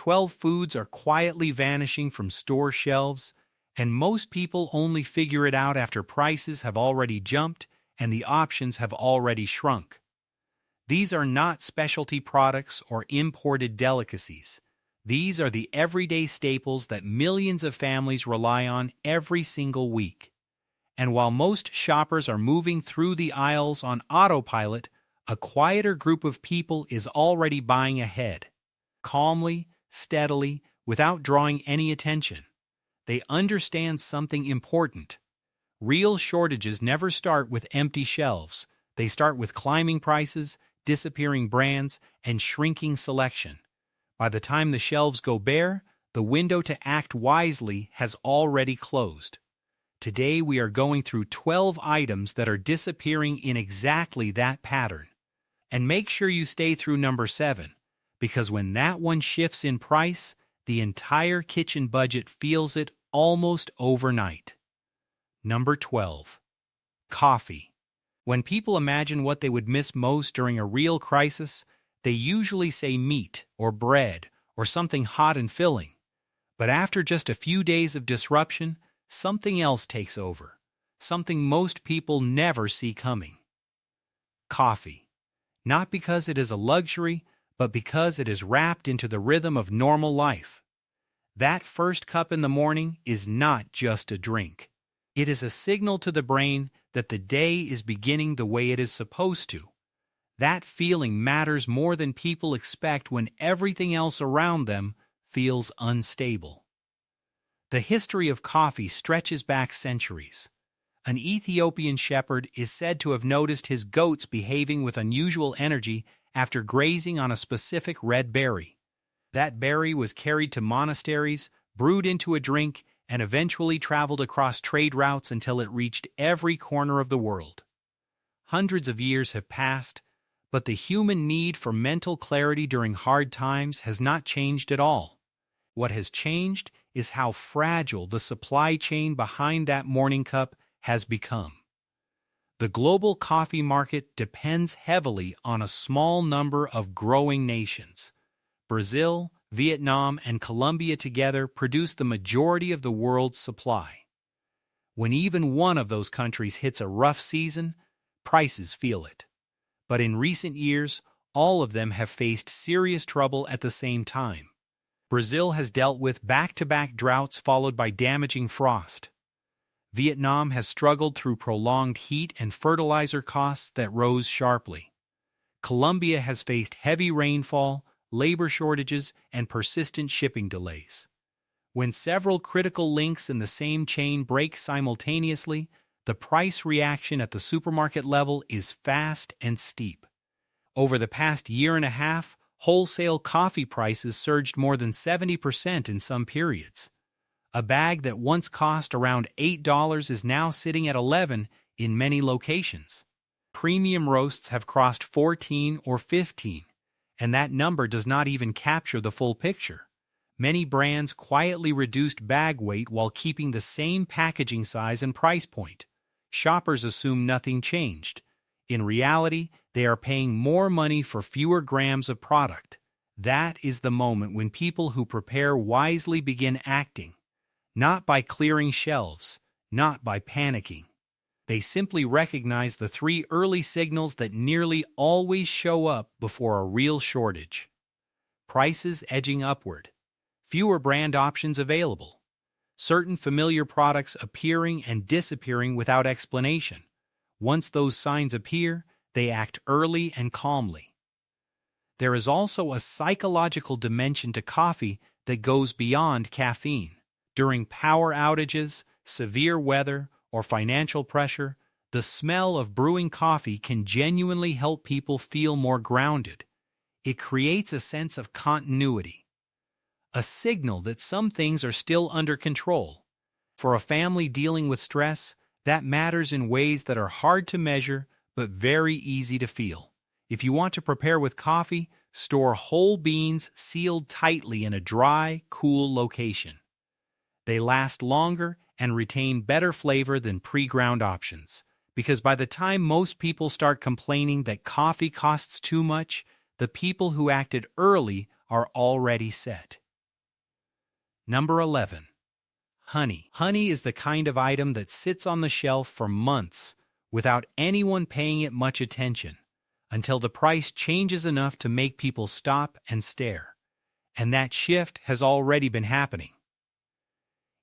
12 foods are quietly vanishing from store shelves, and most people only figure it out after prices have already jumped and the options have already shrunk. These are not specialty products or imported delicacies. These are the everyday staples that millions of families rely on every single week. And while most shoppers are moving through the aisles on autopilot, a quieter group of people is already buying ahead, calmly, steadily, without drawing any attention. They understand something important. Real shortages never start with empty shelves. They start with climbing prices, disappearing brands, and shrinking selection. By the time the shelves go bare, the window to act wisely has already closed. Today we are going through 12 items that are disappearing in exactly that pattern. And make sure you stay through number 7, because when that one shifts in price, the entire kitchen budget feels it almost overnight. Number 12. Coffee. When people imagine what they would miss most during a real crisis, they usually say meat or bread or something hot and filling. But after just a few days of disruption, something else takes over, something most people never see coming. Coffee. Not because it is a luxury, but because it is wrapped into the rhythm of normal life. That first cup in the morning is not just a drink. It is a signal to the brain that the day is beginning the way it is supposed to. That feeling matters more than people expect when everything else around them feels unstable. The history of coffee stretches back centuries. An Ethiopian shepherd is said to have noticed his goats behaving with unusual energy after grazing on a specific red berry. That berry was carried to monasteries, brewed into a drink, and eventually traveled across trade routes until it reached every corner of the world. Hundreds of years have passed, but the human need for mental clarity during hard times has not changed at all. What has changed is how fragile the supply chain behind that morning cup has become. The global coffee market depends heavily on a small number of growing nations. Brazil, Vietnam, and Colombia together produce the majority of the world's supply. When even one of those countries hits a rough season, prices feel it. But in recent years, all of them have faced serious trouble at the same time. Brazil has dealt with back-to-back droughts followed by damaging frost. Vietnam has struggled through prolonged heat and fertilizer costs that rose sharply. Colombia has faced heavy rainfall, labor shortages, and persistent shipping delays. When several critical links in the same chain break simultaneously, the price reaction at the supermarket level is fast and steep. Over the past year and a half, wholesale coffee prices surged more than 70% in some periods. A bag that once cost around $8 is now sitting at $11 in many locations. Premium roasts have crossed 14 or 15, and that number does not even capture the full picture. Many brands quietly reduced bag weight while keeping the same packaging size and price point. Shoppers assume nothing changed. In reality, they are paying more money for fewer grams of product. That is the moment when people who prepare wisely begin acting. Not by clearing shelves, not by panicking. They simply recognize the 3 early signals that nearly always show up before a real shortage. Prices edging upward. Fewer brand options available. Certain familiar products appearing and disappearing without explanation. Once those signs appear, they act early and calmly. There is also a psychological dimension to coffee that goes beyond caffeine. During power outages, severe weather, or financial pressure, the smell of brewing coffee can genuinely help people feel more grounded. It creates a sense of continuity, a signal that some things are still under control. For a family dealing with stress, that matters in ways that are hard to measure but very easy to feel. If you want to prepare with coffee, store whole beans sealed tightly in a dry, cool location. They last longer and retain better flavor than pre-ground options, because by the time most people start complaining that coffee costs too much, the people who acted early are already set. Number 11. Honey. Honey is the kind of item that sits on the shelf for months without anyone paying it much attention, until the price changes enough to make people stop and stare. And that shift has already been happening.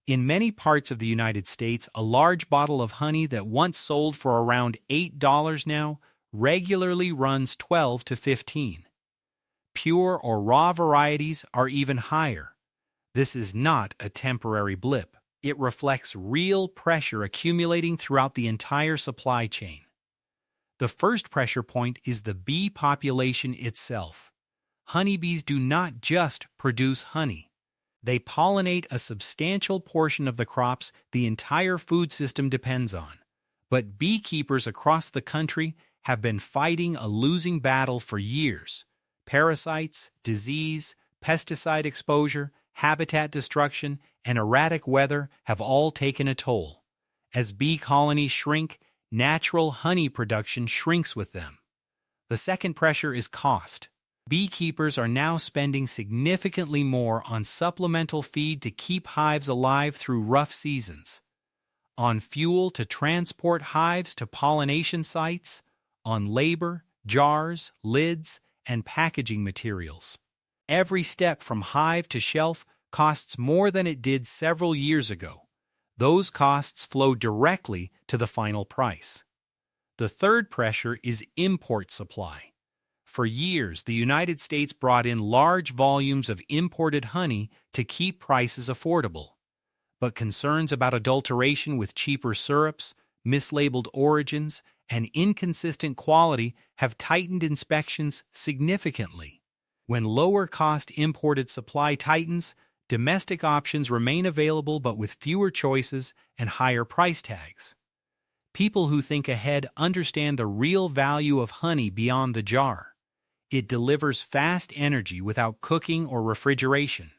In many parts of the United States, a large bottle of honey that once sold for around $8 now regularly runs $12 to $15. Pure or raw varieties are even higher. This is not a temporary blip. It reflects real pressure accumulating throughout the entire supply chain. The first pressure point is the bee population itself. Honeybees do not just produce honey. They pollinate a substantial portion of the crops the entire food system depends on. But beekeepers across the country have been fighting a losing battle for years. Parasites, disease, pesticide exposure, habitat destruction, and erratic weather have all taken a toll. As bee colonies shrink, natural honey production shrinks with them. The second pressure is cost. Beekeepers are now spending significantly more on supplemental feed to keep hives alive through rough seasons, on fuel to transport hives to pollination sites, on labor, jars, lids, and packaging materials. Every step from hive to shelf costs more than it did several years ago. Those costs flow directly to the final price. The third pressure is import supply. For years, the United States brought in large volumes of imported honey to keep prices affordable. But concerns about adulteration with cheaper syrups, mislabeled origins, and inconsistent quality have tightened inspections significantly. When lower-cost imported supply tightens, domestic options remain available but with fewer choices and higher price tags. People who think ahead understand the real value of honey beyond the jar. It delivers fast energy without cooking or refrigeration.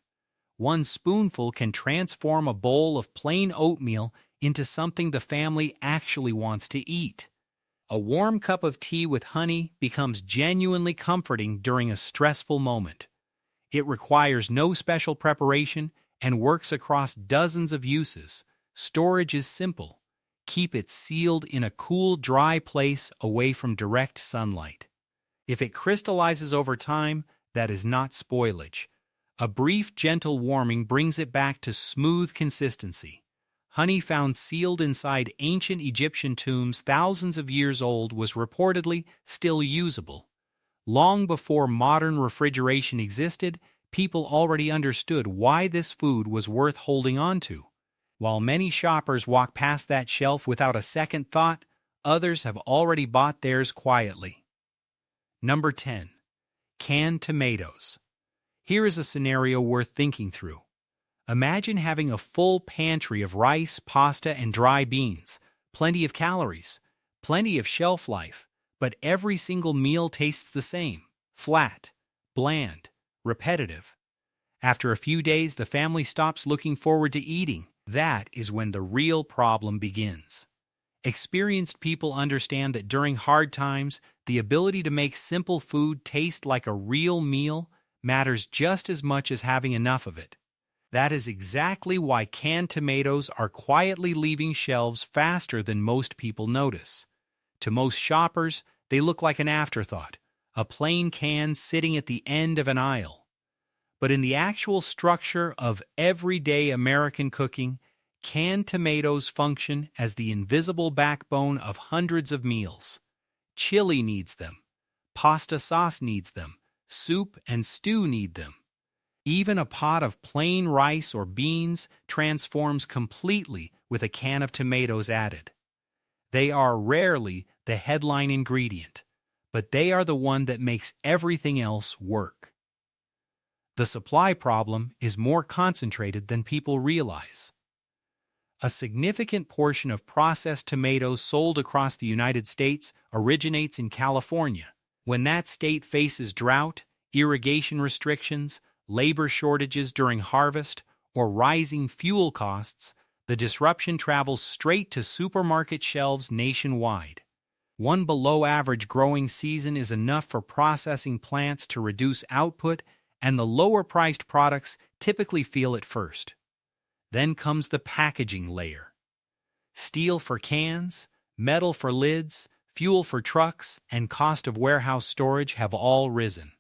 One spoonful can transform a bowl of plain oatmeal into something the family actually wants to eat. A warm cup of tea with honey becomes genuinely comforting during a stressful moment. It requires no special preparation and works across dozens of uses. Storage is simple. Keep it sealed in a cool, dry place away from direct sunlight. If it crystallizes over time, that is not spoilage. A brief, gentle warming brings it back to smooth consistency. Honey found sealed inside ancient Egyptian tombs thousands of years old was reportedly still usable. Long before modern refrigeration existed, people already understood why this food was worth holding on to. While many shoppers walk past that shelf without a second thought, others have already bought theirs quietly. Number 10. Canned tomatoes. Here is a scenario worth thinking through. Imagine having a full pantry of rice, pasta, and dry beans, plenty of calories, plenty of shelf life, but every single meal tastes the same: flat, bland, repetitive. After a few days, the family stops looking forward to eating. That is when the real problem begins. Experienced people understand that during hard times, the ability to make simple food taste like a real meal matters just as much as having enough of it. That is exactly why canned tomatoes are quietly leaving shelves faster than most people notice. To most shoppers, they look like an afterthought, a plain can sitting at the end of an aisle. But in the actual structure of everyday American cooking, canned tomatoes function as the invisible backbone of hundreds of meals. Chili needs them. Pasta sauce needs them. Soup and stew need them. Even a pot of plain rice or beans transforms completely with a can of tomatoes added. They are rarely the headline ingredient, but they are the one that makes everything else work. The supply problem is more concentrated than people realize. A significant portion of processed tomatoes sold across the United States originates in California. When that state faces drought, irrigation restrictions, labor shortages during harvest, or rising fuel costs, the disruption travels straight to supermarket shelves nationwide. One below-average growing season is enough for processing plants to reduce output, and the lower-priced products typically feel it first. Then comes the packaging layer. Steel for cans, metal for lids, fuel for trucks, and cost of warehouse storage have all risen.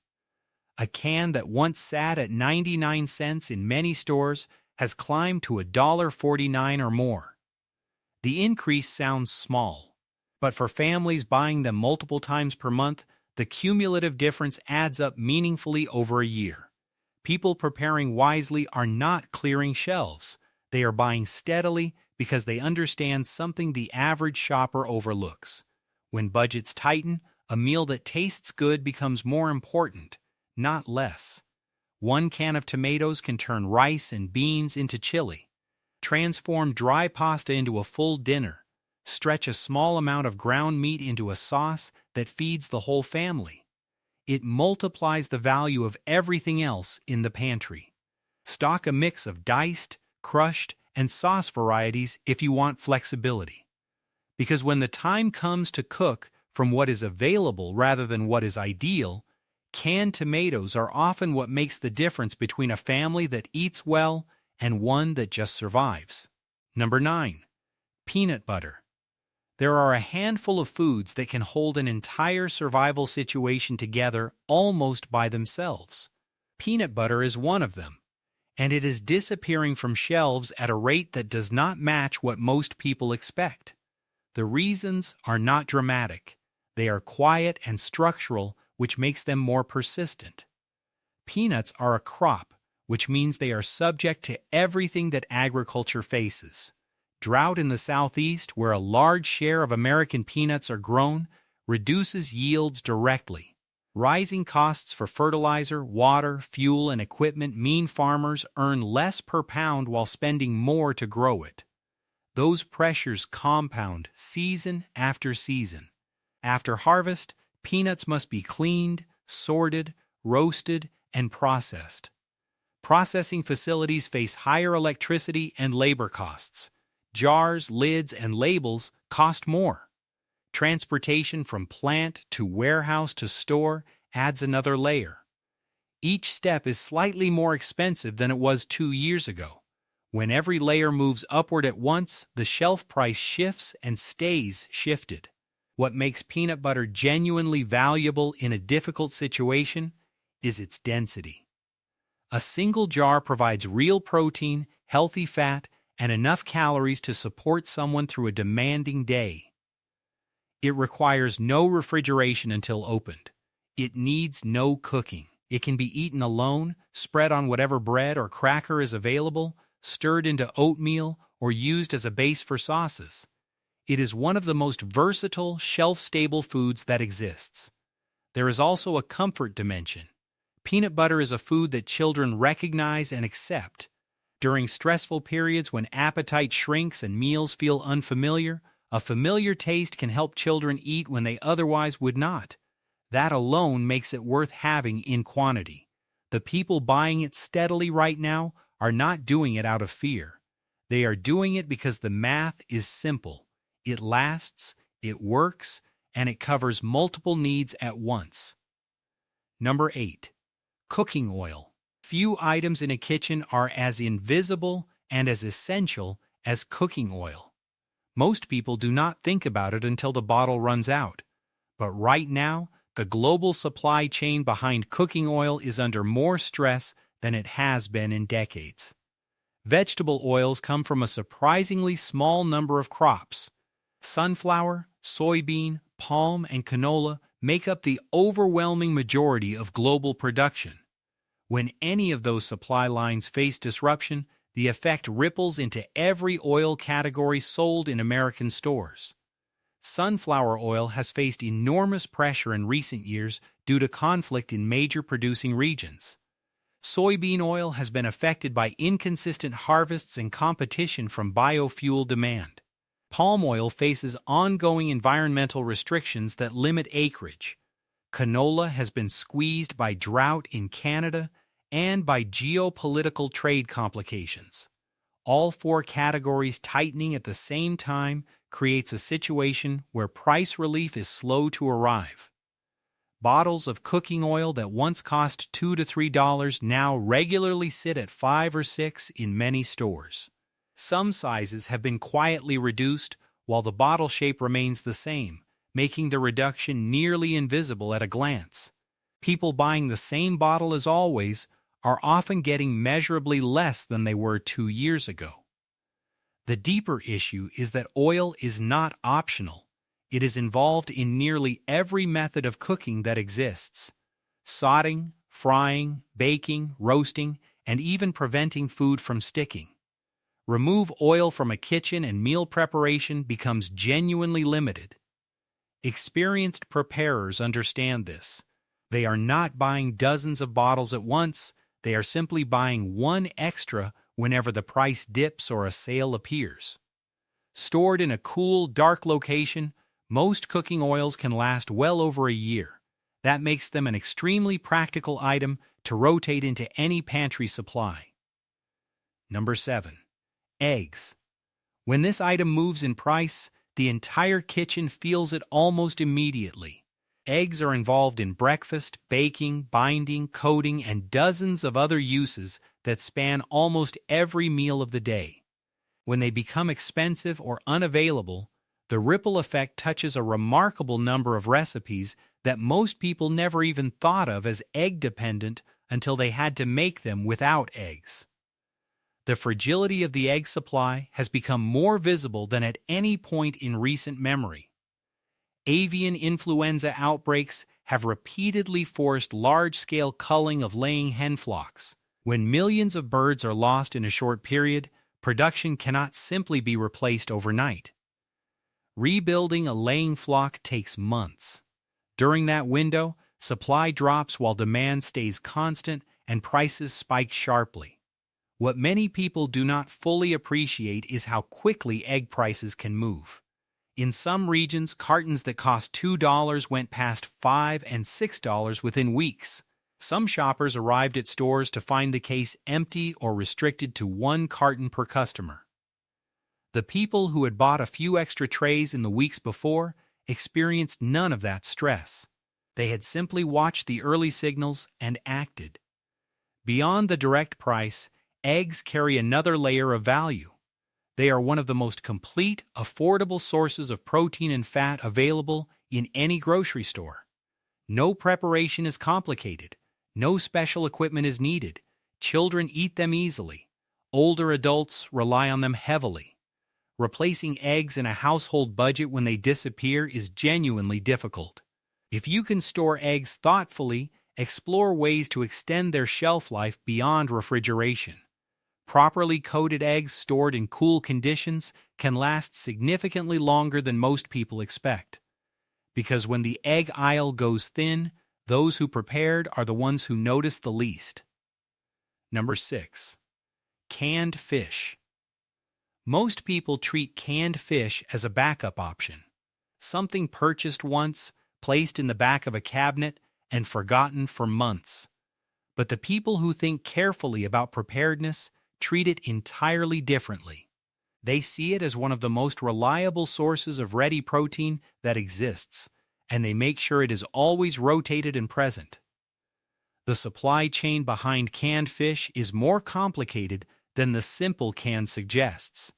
A can that once sat at 99 cents in many stores has climbed to $1.49 or more. The increase sounds small, but for families buying them multiple times per month, the cumulative difference adds up meaningfully over a year. People preparing wisely are not clearing shelves. They are buying steadily because they understand something the average shopper overlooks. When budgets tighten, a meal that tastes good becomes more important, not less. One can of tomatoes can turn rice and beans into chili, transform dry pasta into a full dinner, stretch a small amount of ground meat into a sauce that feeds the whole family. It multiplies the value of everything else in the pantry. Stock a mix of diced, crushed, and sauce varieties if you want flexibility. Because when the time comes to cook from what is available rather than what is ideal, canned tomatoes are often what makes the difference between a family that eats well and one that just survives. Number 9. Peanut butter. There are a handful of foods that can hold an entire survival situation together almost by themselves. Peanut butter is one of them, and it is disappearing from shelves at a rate that does not match what most people expect. The reasons are not dramatic. They are quiet and structural, which makes them more persistent. Peanuts are a crop, which means they are subject to everything that agriculture faces. Drought in the southeast, where a large share of American peanuts are grown, reduces yields directly. Rising costs for fertilizer, water, fuel, and equipment mean farmers earn less per pound while spending more to grow it. Those pressures compound season after season. After harvest, peanuts must be cleaned, sorted, roasted, and processed. Processing facilities face higher electricity and labor costs. Jars, lids, and labels cost more. Transportation from plant to warehouse to store adds another layer. Each step is slightly more expensive than it was 2 years ago. When every layer moves upward at once, the shelf price shifts and stays shifted. What makes peanut butter genuinely valuable in a difficult situation is its density. A single jar provides real protein, healthy fat, and enough calories to support someone through a demanding day. It requires no refrigeration until opened. It needs no cooking. It can be eaten alone, spread on whatever bread or cracker is available, stirred into oatmeal, or used as a base for sauces. It is one of the most versatile, shelf-stable foods that exists. There is also a comfort dimension. Peanut butter is a food that children recognize and accept. During stressful periods when appetite shrinks and meals feel unfamiliar, a familiar taste can help children eat when they otherwise would not. That alone makes it worth having in quantity. The people buying it steadily right now are not doing it out of fear. They are doing it because the math is simple. It lasts, it works, and it covers multiple needs at once. Number 8. Cooking oil. Few items in a kitchen are as invisible and as essential as cooking oil. Most people do not think about it until the bottle runs out. But right now, the global supply chain behind cooking oil is under more stress than it has been in decades. Vegetable oils come from a surprisingly small number of crops. Sunflower, soybean, palm, and canola make up the overwhelming majority of global production. When any of those supply lines face disruption, the effect ripples into every oil category sold in American stores. Sunflower oil has faced enormous pressure in recent years due to conflict in major producing regions. Soybean oil has been affected by inconsistent harvests and competition from biofuel demand. Palm oil faces ongoing environmental restrictions that limit acreage. Canola has been squeezed by drought in Canada and by geopolitical trade complications. All 4 categories tightening at the same time creates a situation where price relief is slow to arrive. Bottles of cooking oil that once cost $2 to $3 now regularly sit at $5 or $6 in many stores. Some sizes have been quietly reduced while the bottle shape remains the same, making the reduction nearly invisible at a glance. People buying the same bottle as always are often getting measurably less than they were 2 years ago. The deeper issue is that oil is not optional. It is involved in nearly every method of cooking that exists. Sautéing, frying, baking, roasting, and even preventing food from sticking. Remove oil from a kitchen and meal preparation becomes genuinely limited. Experienced preparers understand this. They are not buying dozens of bottles at once, they are simply buying one extra whenever the price dips or a sale appears. Stored in a cool, dark location, most cooking oils can last well over a year. That makes them an extremely practical item to rotate into any pantry supply. Number 7. Eggs. When this item moves in price, the entire kitchen feels it almost immediately. Eggs are involved in breakfast, baking, binding, coating, and dozens of other uses that span almost every meal of the day. When they become expensive or unavailable, the ripple effect touches a remarkable number of recipes that most people never even thought of as egg-dependent until they had to make them without eggs. The fragility of the egg supply has become more visible than at any point in recent memory. Avian influenza outbreaks have repeatedly forced large-scale culling of laying hen flocks. When millions of birds are lost in a short period, production cannot simply be replaced overnight. Rebuilding a laying flock takes months. During that window, supply drops while demand stays constant and prices spike sharply. What many people do not fully appreciate is how quickly egg prices can move. In some regions, cartons that cost $2 went past $5 and $6 within weeks. Some shoppers arrived at stores to find the case empty or restricted to 1 carton per customer. The people who had bought a few extra trays in the weeks before experienced none of that stress. They had simply watched the early signals and acted. Beyond the direct price, eggs carry another layer of value. They are one of the most complete, affordable sources of protein and fat available in any grocery store. No preparation is complicated. No special equipment is needed. Children eat them easily. Older adults rely on them heavily. Replacing eggs in a household budget when they disappear is genuinely difficult. If you can store eggs thoughtfully, explore ways to extend their shelf life beyond refrigeration. Properly coated eggs stored in cool conditions can last significantly longer than most people expect. Because when the egg aisle goes thin, those who prepared are the ones who notice the least. Number 6. Canned fish. Most people treat canned fish as a backup option. Something purchased once, placed in the back of a cabinet, and forgotten for months. But the people who think carefully about preparedness treat it entirely differently. They see it as one of the most reliable sources of ready protein that exists, and they make sure it is always rotated and present. The supply chain behind canned fish is more complicated than the simple can suggests.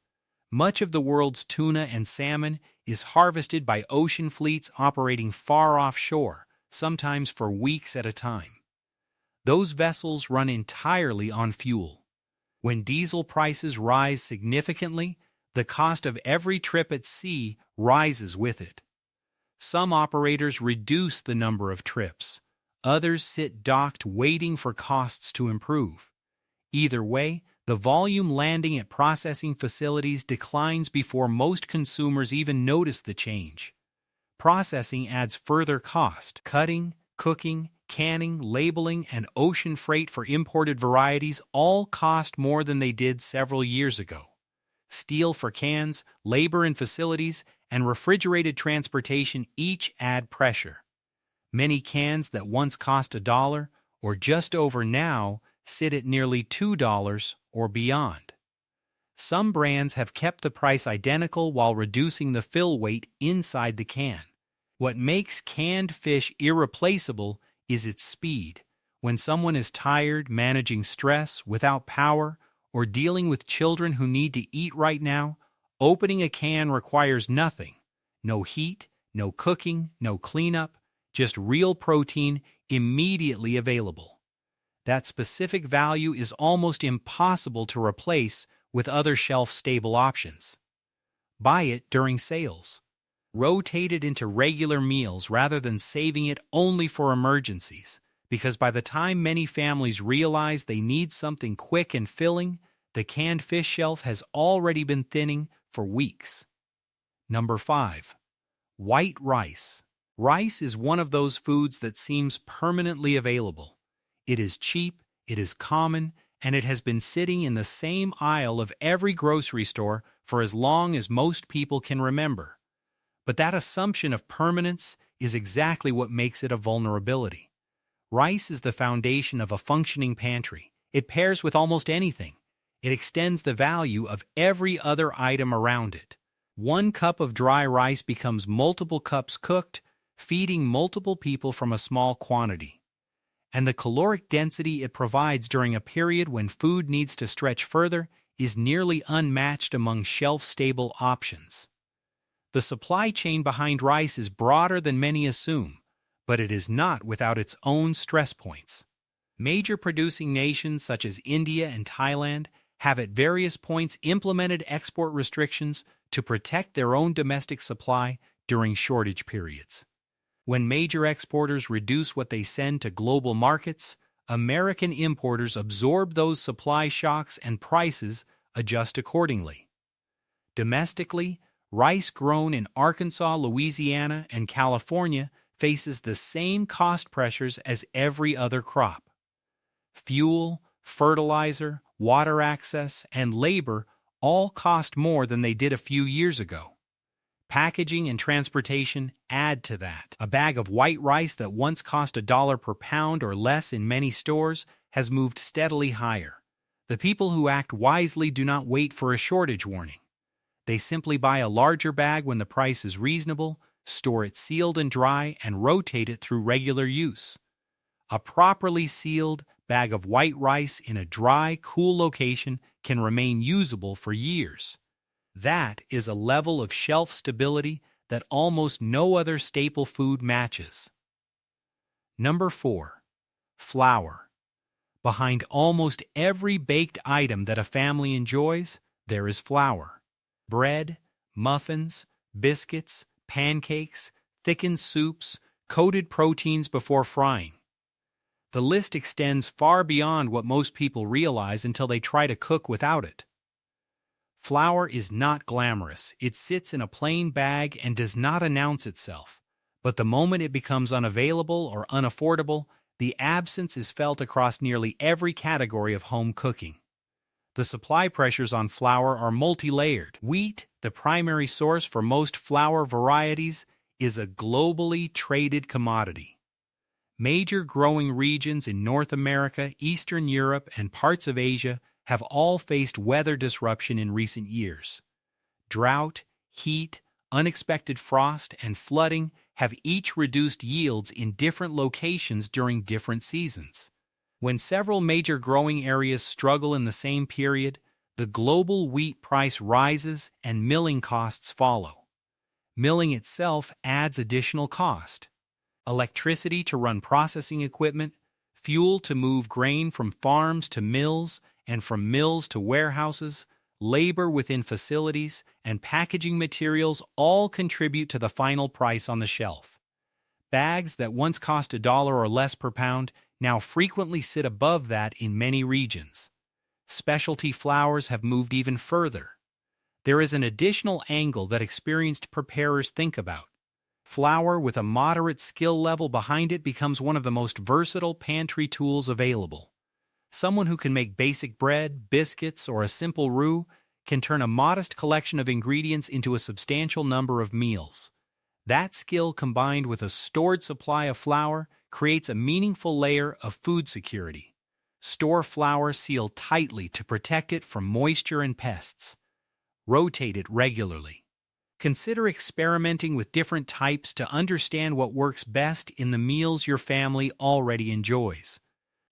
Much of the world's tuna and salmon is harvested by ocean fleets operating far offshore, sometimes for weeks at a time. Those vessels run entirely on fuel. When diesel prices rise significantly, the cost of every trip at sea rises with it. Some operators reduce the number of trips. Others sit docked waiting for costs to improve. Either way, the volume landing at processing facilities declines before most consumers even notice the change. Processing adds further cost. Cutting, cooking, canning, labeling, and ocean freight for imported varieties all cost more than they did several years ago. Steel for cans, labor in facilities, and refrigerated transportation each add pressure. Many cans that once cost $1 or just over now sit at nearly $2 or beyond. Some brands have kept the price identical while reducing the fill weight inside the can. What makes canned fish irreplaceable is its speed. When someone is tired, managing stress, without power, or dealing with children who need to eat right now, opening a can requires nothing. No heat, no cooking, no cleanup, just real protein immediately available. That specific value is almost impossible to replace with other shelf-stable options. Buy it during sales. Rotate it into regular meals rather than saving it only for emergencies, because by the time many families realize they need something quick and filling, the canned fish shelf has already been thinning for weeks. Number 5. White rice. Rice is one of those foods that seems permanently available. It is cheap, it is common, and it has been sitting in the same aisle of every grocery store for as long as most people can remember. But that assumption of permanence is exactly what makes it a vulnerability. Rice is the foundation of a functioning pantry. It pairs with almost anything. It extends the value of every other item around it. 1 cup of dry rice becomes multiple cups cooked, feeding multiple people from a small quantity. And the caloric density it provides during a period when food needs to stretch further is nearly unmatched among shelf-stable options. The supply chain behind rice is broader than many assume, but it is not without its own stress points. Major producing nations such as India and Thailand have at various points implemented export restrictions to protect their own domestic supply during shortage periods. When major exporters reduce what they send to global markets, American importers absorb those supply shocks and prices adjust accordingly. Domestically, rice grown in Arkansas, Louisiana, and California faces the same cost pressures as every other crop. Fuel, fertilizer, water access, and labor all cost more than they did a few years ago. Packaging and transportation add to that. A bag of white rice that once cost $1 per pound or less in many stores has moved steadily higher. The people who act wisely do not wait for a shortage warning. They simply buy a larger bag when the price is reasonable, store it sealed and dry, and rotate it through regular use. A properly sealed bag of white rice in a dry, cool location can remain usable for years. That is a level of shelf stability that almost no other staple food matches. Number 4. Flour. Behind almost every baked item that a family enjoys, there is flour. Bread, muffins, biscuits, pancakes, thickened soups, coated proteins before frying. The list extends far beyond what most people realize until they try to cook without it. Flour is not glamorous. It sits in a plain bag and does not announce itself. But the moment it becomes unavailable or unaffordable, the absence is felt across nearly every category of home cooking. The supply pressures on flour are multi-layered. Wheat, the primary source for most flour varieties, is a globally traded commodity. Major growing regions in North America, Eastern Europe, and parts of Asia have all faced weather disruption in recent years. Drought, heat, unexpected frost, and flooding have each reduced yields in different locations during different seasons. When several major growing areas struggle in the same period, the global wheat price rises and milling costs follow. Milling itself adds additional cost. Electricity to run processing equipment, fuel to move grain from farms to mills, and from mills to warehouses, labor within facilities, and packaging materials all contribute to the final price on the shelf. Bags that once cost $1 or less per pound now frequently sit above that in many regions. Specialty flours have moved even further. There is an additional angle that experienced preparers think about. Flour with a moderate skill level behind it becomes one of the most versatile pantry tools available. Someone who can make basic bread, biscuits, or a simple roux can turn a modest collection of ingredients into a substantial number of meals. That skill combined with a stored supply of flour creates a meaningful layer of food security. Store flour sealed tightly to protect it from moisture and pests. Rotate it regularly. Consider experimenting with different types to understand what works best in the meals your family already enjoys.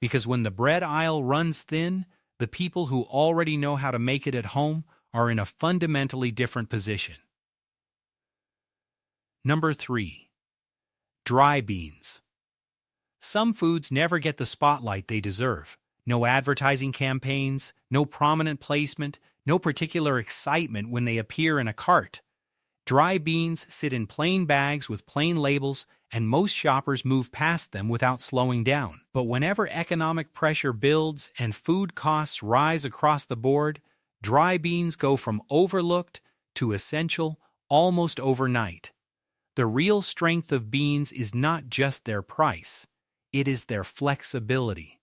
Because when the bread aisle runs thin, the people who already know how to make it at home are in a fundamentally different position. Number 3. Dry beans. Some foods never get the spotlight they deserve. No advertising campaigns, no prominent placement, no particular excitement when they appear in a cart. Dry beans sit in plain bags with plain labels, and most shoppers move past them without slowing down. But whenever economic pressure builds and food costs rise across the board, dry beans go from overlooked to essential almost overnight. The real strength of beans is not just their price, it is their flexibility.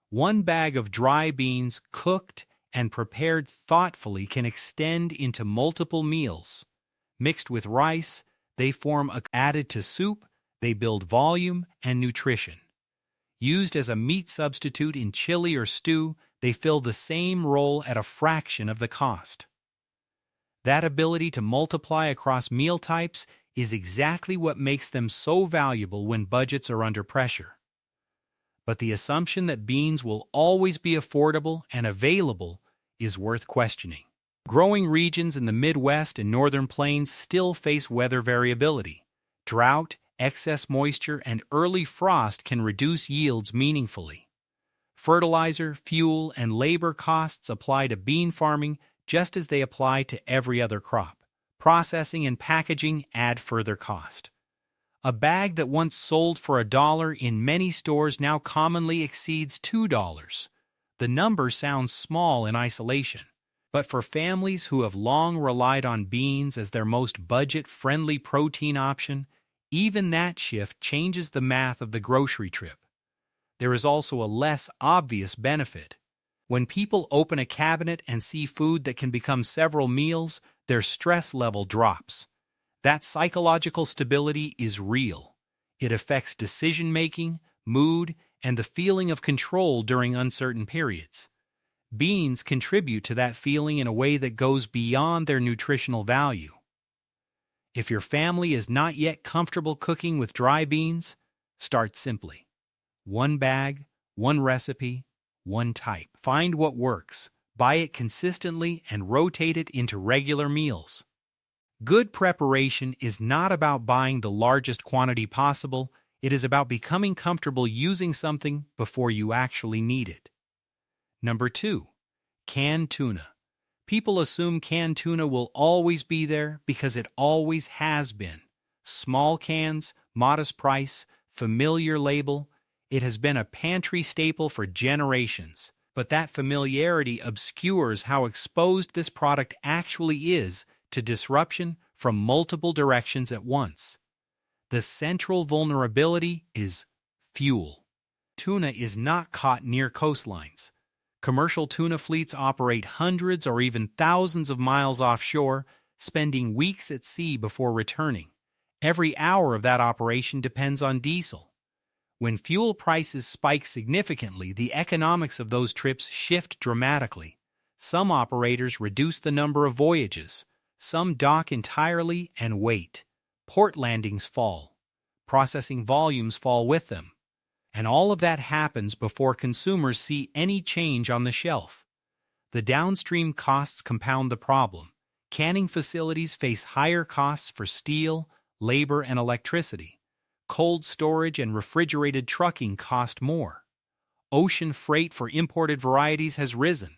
One bag of dry beans cooked and prepared thoughtfully can extend into multiple meals. Mixed with rice, they form added to soup, they build volume and nutrition. Used as a meat substitute in chili or stew, they fill the same role at a fraction of the cost. That ability to multiply across meal types is exactly what makes them so valuable when budgets are under pressure. But the assumption that beans will always be affordable and available is worth questioning. Growing regions in the Midwest and Northern Plains still face weather variability. Drought, excess moisture, and early frost can reduce yields meaningfully. Fertilizer, fuel, and labor costs apply to bean farming just as they apply to every other crop. Processing and packaging add further cost. A bag that once sold for $1 in many stores now commonly exceeds $2. The number sounds small in isolation, but for families who have long relied on beans as their most budget-friendly protein option, even that shift changes the math of the grocery trip. There is also a less obvious benefit. When people open a cabinet and see food that can become several meals, their stress level drops. That psychological stability is real. It affects decision-making, mood, and the feeling of control during uncertain periods. Beans contribute to that feeling in a way that goes beyond their nutritional value. If your family is not yet comfortable cooking with dry beans, start simply. One bag, one recipe, one type. Find what works, buy it consistently, and rotate it into regular meals. Good preparation is not about buying the largest quantity possible, it is about becoming comfortable using something before you actually need it. Number 2. Canned tuna. People assume canned tuna will always be there because it always has been. Small cans, modest price, familiar label. It has been a pantry staple for generations, but that familiarity obscures how exposed this product actually is to disruption from multiple directions at once. The central vulnerability is fuel. Tuna is not caught near coastlines. Commercial tuna fleets operate hundreds or even thousands of miles offshore, spending weeks at sea before returning. Every hour of that operation depends on diesel. When fuel prices spike significantly, the economics of those trips shift dramatically. Some operators reduce the number of voyages. Some dock entirely and wait. Port landings fall. Processing volumes fall with them. And all of that happens before consumers see any change on the shelf. The downstream costs compound the problem. Canning facilities face higher costs for steel, labor, and electricity. Cold storage and refrigerated trucking cost more. Ocean freight for imported varieties has risen.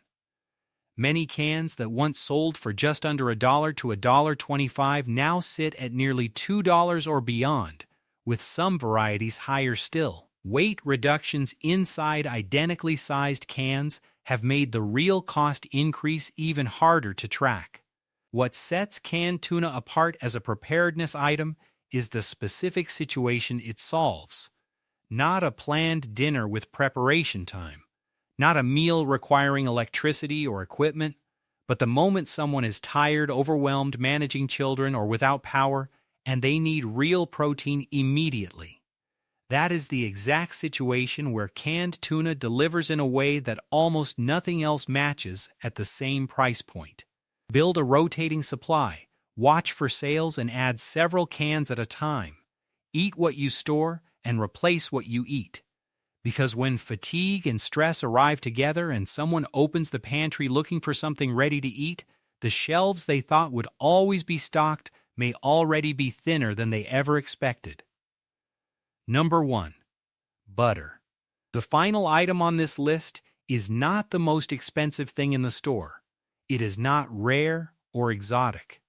Many cans that once sold for just under $1 to $1.25 now sit at nearly $2 or beyond, with some varieties higher still. Weight reductions inside identically sized cans have made the real cost increase even harder to track. What sets canned tuna apart as a preparedness item is the specific situation it solves. Not a planned dinner with preparation time. Not a meal requiring electricity or equipment, but the moment someone is tired, overwhelmed, managing children, or without power, and they need real protein immediately. That is the exact situation where canned tuna delivers in a way that almost nothing else matches at the same price point. Build a rotating supply, watch for sales, and add several cans at a time. Eat what you store and replace what you eat. Because when fatigue and stress arrive together and someone opens the pantry looking for something ready to eat, the shelves they thought would always be stocked may already be thinner than they ever expected. Number 1. Butter. The final item on this list is not the most expensive thing in the store. It is not rare or exotic.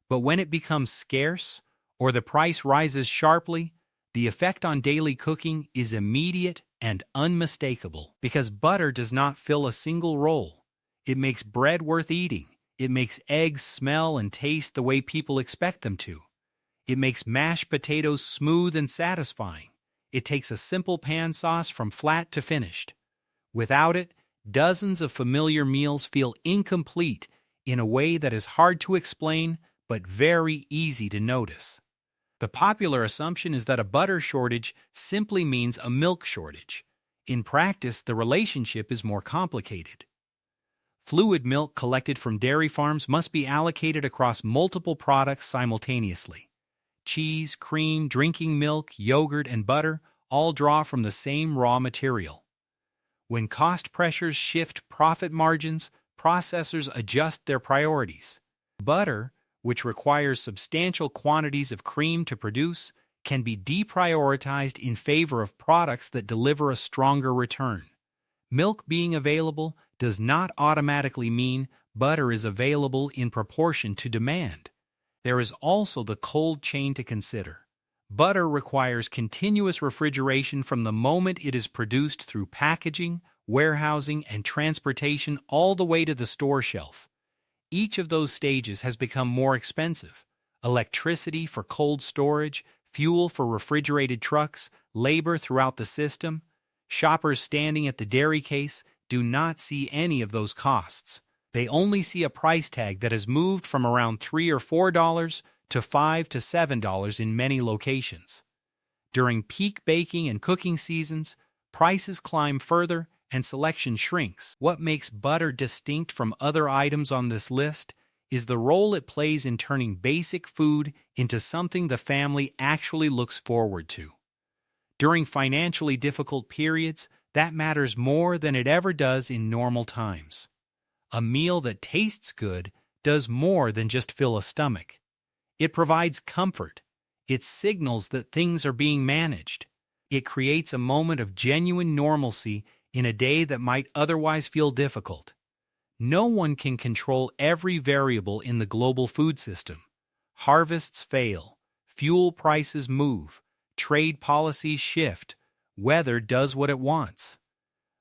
But when it becomes scarce, or the price rises sharply, the effect on daily cooking is immediate and unmistakable, because butter does not fill a single role. It makes bread worth eating. It makes eggs smell and taste the way people expect them to. It makes mashed potatoes smooth and satisfying. It takes a simple pan sauce from flat to finished. Without it, dozens of familiar meals feel incomplete in a way that is hard to explain but very easy to notice. The popular assumption is that a butter shortage simply means a milk shortage. In practice, the relationship is more complicated. Fluid milk collected from dairy farms must be allocated across multiple products simultaneously. Cheese, cream, drinking milk, yogurt, and butter all draw from the same raw material. When cost pressures shift profit margins, processors adjust their priorities. Butter, which requires substantial quantities of cream to produce, can be deprioritized in favor of products that deliver a stronger return. Milk being available does not automatically mean butter is available in proportion to demand. There is also the cold chain to consider. Butter requires continuous refrigeration from the moment it is produced through packaging, warehousing, and transportation all the way to the store shelf. Each of those stages has become more expensive. Electricity for cold storage, fuel for refrigerated trucks, labor throughout the system. Shoppers standing at the dairy case do not see any of those costs. They only see a price tag that has moved from around $3 or $4 to $5 to $7 in many locations. During peak baking and cooking seasons, prices climb further and selection shrinks. What makes butter distinct from other items on this list is the role it plays in turning basic food into something the family actually looks forward to. During financially difficult periods, that matters more than it ever does in normal times. A meal that tastes good does more than just fill a stomach. It provides comfort. It signals that things are being managed. It creates a moment of genuine normalcy in a day that might otherwise feel difficult. No one can control every variable in the global food system. Harvests fail, fuel prices move, trade policies shift, weather does what it wants.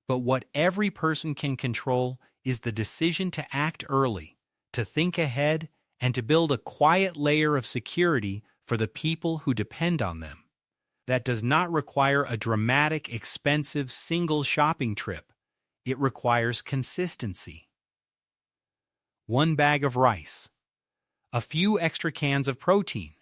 But what every person can control is the decision to act early, to think ahead, and to build a quiet layer of security for the people who depend on them. That does not require a dramatic, expensive, single shopping trip. It requires consistency. 1 bag of rice. A few extra cans of protein.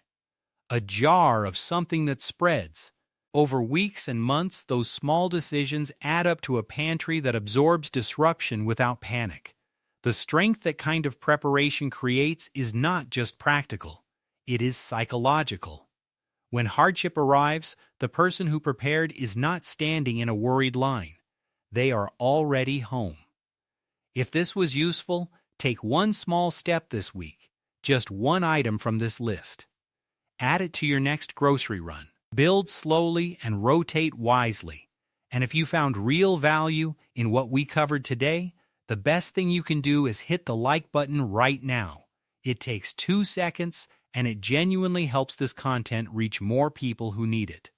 A jar of something that spreads. Over weeks and months, those small decisions add up to a pantry that absorbs disruption without panic. The strength that kind of preparation creates is not just practical. It is psychological. When hardship arrives, the person who prepared is not standing in a worried line. They are already home. If this was useful, take one small step this week, just one item from this list. Add it to your next grocery run. Build slowly and rotate wisely. And if you found real value in what we covered today, the best thing you can do is hit the like button right now. It takes 2 seconds, and it genuinely helps this content reach more people who need it.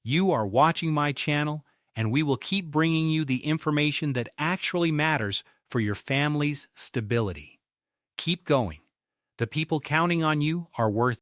You are watching my channel, and we will keep bringing you the information that actually matters for your family's stability. Keep going. The people counting on you are worth